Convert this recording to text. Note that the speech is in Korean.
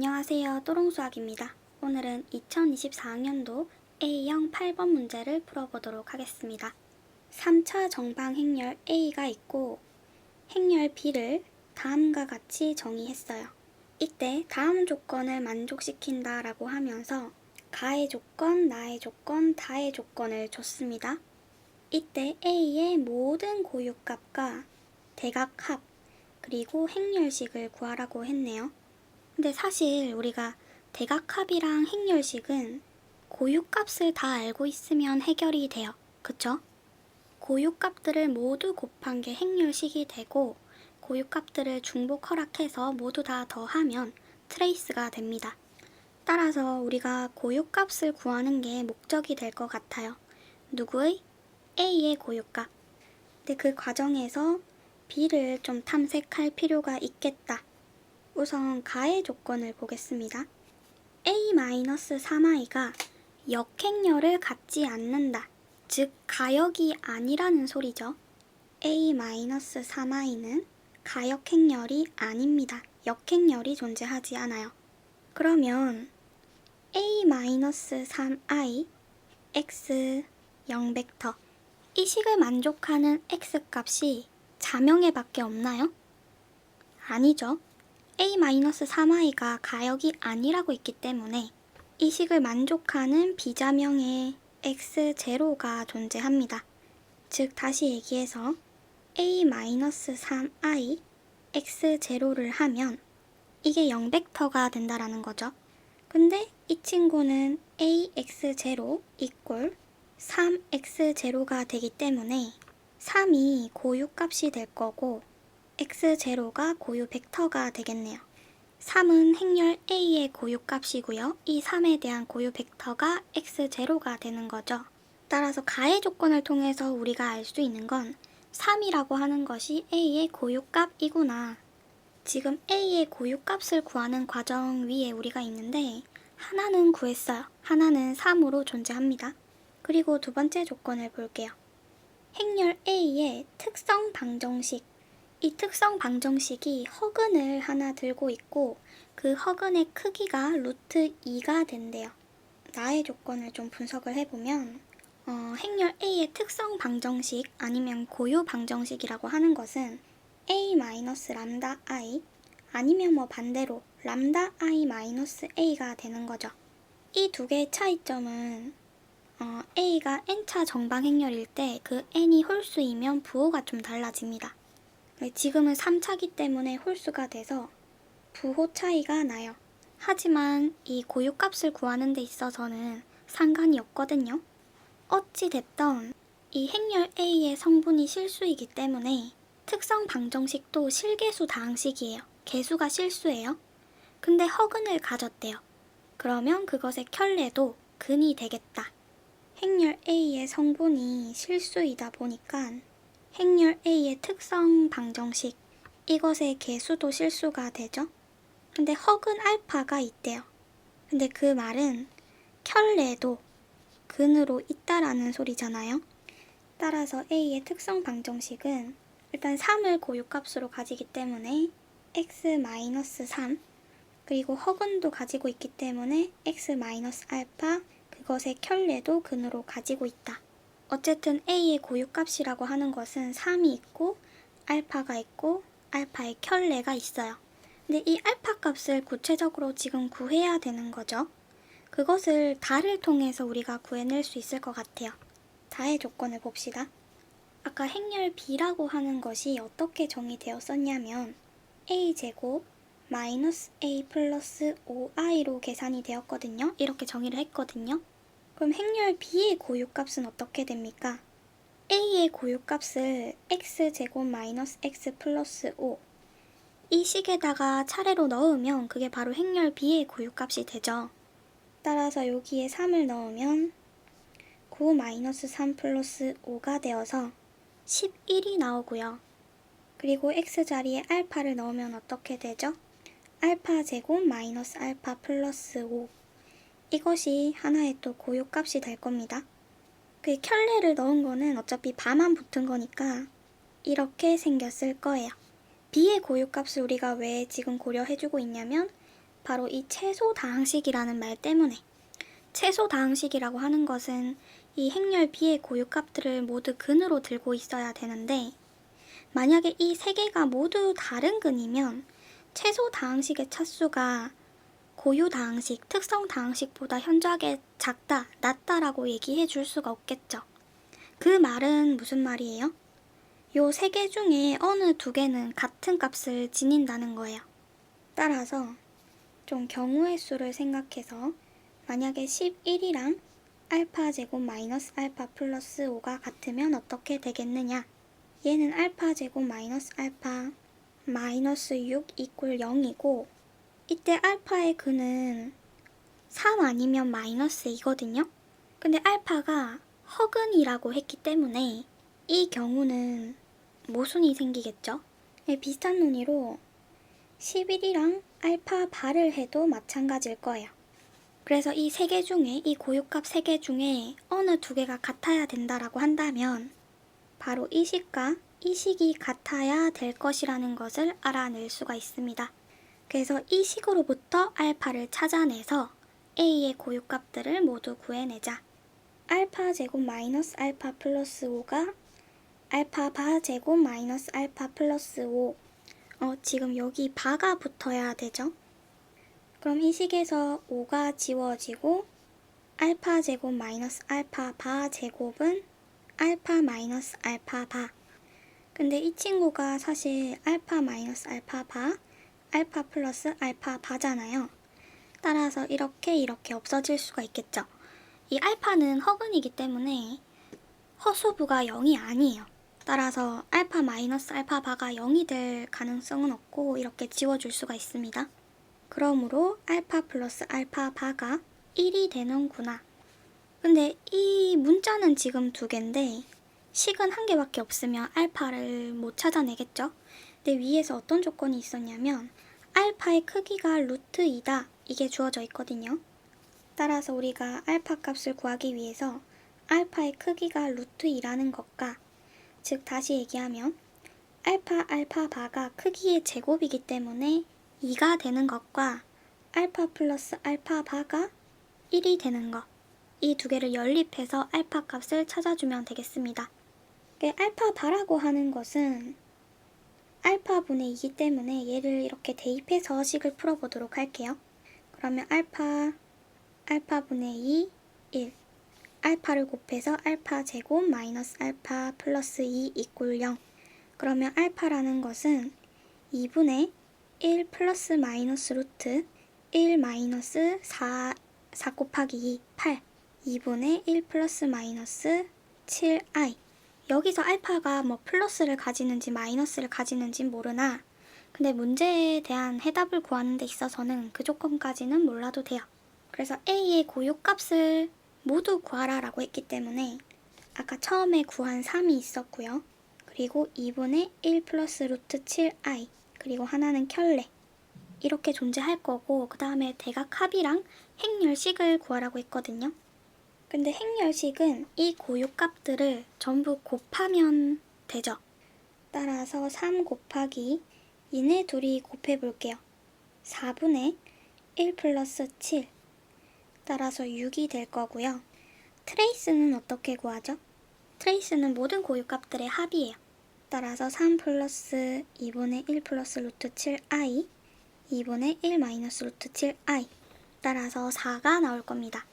안녕하세요. 또롱수학입니다. 오늘은 2024학년도 A형 8번 문제를 풀어보도록 하겠습니다. 3차 정방 행렬 A가 있고 행렬 B를 다음과 같이 정의했어요. 이때 다음 조건을 만족시킨다 라고 하면서 가의 조건, 나의 조건, 다의 조건을 줬습니다. 이때 A의 모든 고유값과 대각합 그리고 행렬식을 구하라고 했네요. 근데 사실 우리가 대각합이랑 행렬식은 고유값을 다 알고 있으면 해결이 돼요. 그쵸? 고유값들을 모두 곱한 게 행렬식이 되고 고유값들을 중복 허락해서 모두 다 더하면 트레이스가 됩니다. 따라서 우리가 고유값을 구하는 게 목적이 될 것 같아요. 누구의? A의 고유값. 근데 그 과정에서 B를 좀 탐색할 필요가 있겠다. 우선 가의 조건을 보겠습니다. A-3i가 역행렬을 갖지 않는다. 즉 가역이 아니라는 소리죠. A-3i는 가역행렬이 아닙니다. 역행렬이 존재하지 않아요. 그러면 A-3i x 0벡터 이 식을 만족하는 x값이 자명에 밖에 없나요? 아니죠. A-3i가 가역이 아니라고 있기 때문에 이 식을 만족하는 비자명의 x0가 존재합니다. 즉 다시 얘기해서 A-3i x0를 하면 이게 0벡터가 된다라는 거죠. 근데 이 친구는 ax0 이꼴 3x0가 되기 때문에 3이 고유값이 될 거고 x0가 고유 벡터가 되겠네요. 3은 행렬 A의 고유값이고요. 이 3에 대한 고유 벡터가 x0가 되는 거죠. 따라서 가의 조건을 통해서 우리가 알 수 있는 건 3이라고 하는 것이 A의 고유값이구나. 지금 A의 고유값을 구하는 과정 위에 우리가 있는데 하나는 구했어요. 하나는 3으로 존재합니다. 그리고 두 번째 조건을 볼게요. 행렬 A의 특성 방정식. 이 특성 방정식이 허근을 하나 들고 있고 그 허근의 크기가 루트 2가 된대요. 나의 조건을 좀 분석을 해보면 행렬 A의 특성 방정식 아니면 고유 방정식이라고 하는 것은 A-람다 I 아니면 반대로 람다 I-A가 되는 거죠. 이 두 개의 차이점은 A가 n차 정방 행렬일 때 그 n이 홀수이면 부호가 좀 달라집니다. 지금은 3차기 때문에 홀수가 돼서 부호 차이가 나요. 하지만 이 고유값을 구하는 데 있어서는 상관이 없거든요. 어찌됐던 이 행렬 A의 성분이 실수이기 때문에 특성 방정식도 실계수 다항식이에요. 계수가 실수예요. 근데 허근을 가졌대요. 그러면 그것의 켤레도 근이 되겠다. 행렬 A의 성분이 실수이다 보니까 행렬 A의 특성 방정식 이것의 계수도 실수가 되죠. 근데 허근 알파가 있대요. 근데 그 말은 켤레도 근으로 있다라는 소리잖아요. 따라서 A의 특성 방정식은 일단 3을 고유값으로 가지기 때문에 x-3 그리고 허근도 가지고 있기 때문에 x-알파 그것의 켤레도 근으로 가지고 있다. 어쨌든 A의 고유값이라고 하는 것은 3이 있고 알파가 있고 알파의 켤레가 있어요. 근데 이 알파 값을 구체적으로 지금 구해야 되는 거죠. 그것을 다를 통해서 우리가 구해낼 수 있을 것 같아요. 다의 조건을 봅시다. 아까 행렬 B라고 하는 것이 어떻게 정의되었었냐면 A제곱 마이너스 A 플러스 5i로 계산이 되었거든요. 이렇게 정의를 했거든요. 그럼 행렬 B의 고유값은 어떻게 됩니까? A의 고유값을 x제곱 마이너스 x 플러스 5 이 식에다가 차례로 넣으면 그게 바로 행렬 B의 고유값이 되죠. 따라서 여기에 3을 넣으면 9 마이너스 3 플러스 5가 되어서 11이 나오고요. 그리고 x자리에 알파를 넣으면 어떻게 되죠? 알파 제곱 마이너스 알파 플러스 5 이것이 하나의 또 고유값이 될 겁니다. 그 켤레를 넣은 거는 어차피 바만 붙은 거니까 이렇게 생겼을 거예요. B의 고유값을 우리가 왜 지금 고려해주고 있냐면 바로 이 최소 다항식이라는 말 때문에. 최소 다항식이라고 하는 것은 이 행렬 B의 고유값들을 모두 근으로 들고 있어야 되는데, 만약에 이 세 개가 모두 다른 근이면 최소 다항식의 차수가 고유 다항식, 특성 다항식보다 현저하게 작다, 낮다라고 얘기해 줄 수가 없겠죠. 그 말은 무슨 말이에요? 요 세 개 중에 어느 두 개는 같은 값을 지닌다는 거예요. 따라서 좀 경우의 수를 생각해서 만약에 11이랑 알파 제곱 마이너스 알파 플러스 5가 같으면 어떻게 되겠느냐? 얘는 알파 제곱 마이너스 알파 마이너스 6 이꼴 0이고, 이때 알파의 근은 3 아니면 마이너스 2거든요. 근데 알파가 허근이라고 했기 때문에 이 경우는 모순이 생기겠죠. 비슷한 논리로 11이랑 알파 바를 해도 마찬가지일 거예요. 그래서 이 세 개 중에, 이 고유값 세 개 중에 어느 두 개가 같아야 된다라고 한다면 바로 이 식과 이 식이 같아야 될 것이라는 것을 알아낼 수가 있습니다. 그래서 이 식으로부터 알파를 찾아내서 A의 고유값들을 모두 구해내자. 알파 제곱 마이너스 알파 플러스 5가 알파 바 제곱 마이너스 알파 플러스 5. 지금 여기 바가 붙어야 되죠? 그럼 이 식에서 5가 지워지고 알파 제곱 마이너스 알파 바 제곱은 알파 마이너스 알파 바. 근데 이 친구가 사실 알파 마이너스 알파 바, 알파 플러스 알파 바잖아요. 따라서 이렇게 없어질 수가 있겠죠. 이 알파는 허근이기 때문에 허수부가 0이 아니에요. 따라서 알파 마이너스 알파 바가 0이 될 가능성은 없고 이렇게 지워줄 수가 있습니다. 그러므로 알파 플러스 알파 바가 1이 되는구나. 근데 이 문자는 지금 두 개인데 식은 한 개밖에 없으면 알파를 못 찾아내겠죠? 근데 위에서 어떤 조건이 있었냐면 알파의 크기가 루트 2다. 이게 주어져 있거든요. 따라서 우리가 알파 값을 구하기 위해서 알파의 크기가 루트 2라는 것과, 즉 다시 얘기하면 알파 바가 크기의 제곱이기 때문에 2가 되는 것과 알파 플러스 알파 바가 1이 되는 것, 이 두 개를 연립해서 알파 값을 찾아주면 되겠습니다. 알파 바라고 하는 것은 알파분의 2이기 때문에 얘를 이렇게 대입해서 식을 풀어보도록 할게요. 그러면 알파분의 2, 1. 알파를 곱해서 알파 제곱 마이너스 알파 플러스 2 이꼴 0. 그러면 알파라는 것은 2분의 1 플러스 마이너스 루트 1 마이너스 4 곱하기 2, 8. 2분의 1 플러스 마이너스 7i. 여기서 알파가 뭐 플러스를 가지는지 마이너스를 가지는지 모르나, 근데 문제에 대한 해답을 구하는 데 있어서는 그 조건까지는 몰라도 돼요. 그래서 A의 고유값을 모두 구하라 라고 했기 때문에 아까 처음에 구한 3이 있었고요. 그리고 2분의 1 플러스 루트 7i, 그리고 하나는 켤레. 이렇게 존재할 거고, 그 다음에 대각합이랑 행렬식을 구하라고 했거든요. 근데 행렬식은 이 고유값들을 전부 곱하면 되죠. 따라서 3 곱하기 얘네 둘이 곱해볼게요. 4분의 1 플러스 7. 따라서 6이 될 거고요. 트레이스는 어떻게 구하죠? 트레이스는 모든 고유값들의 합이에요. 따라서 3 플러스 2분의 1 플러스 루트 7i, 2분의 1 마이너스 루트 7i. 따라서 4가 나올 겁니다.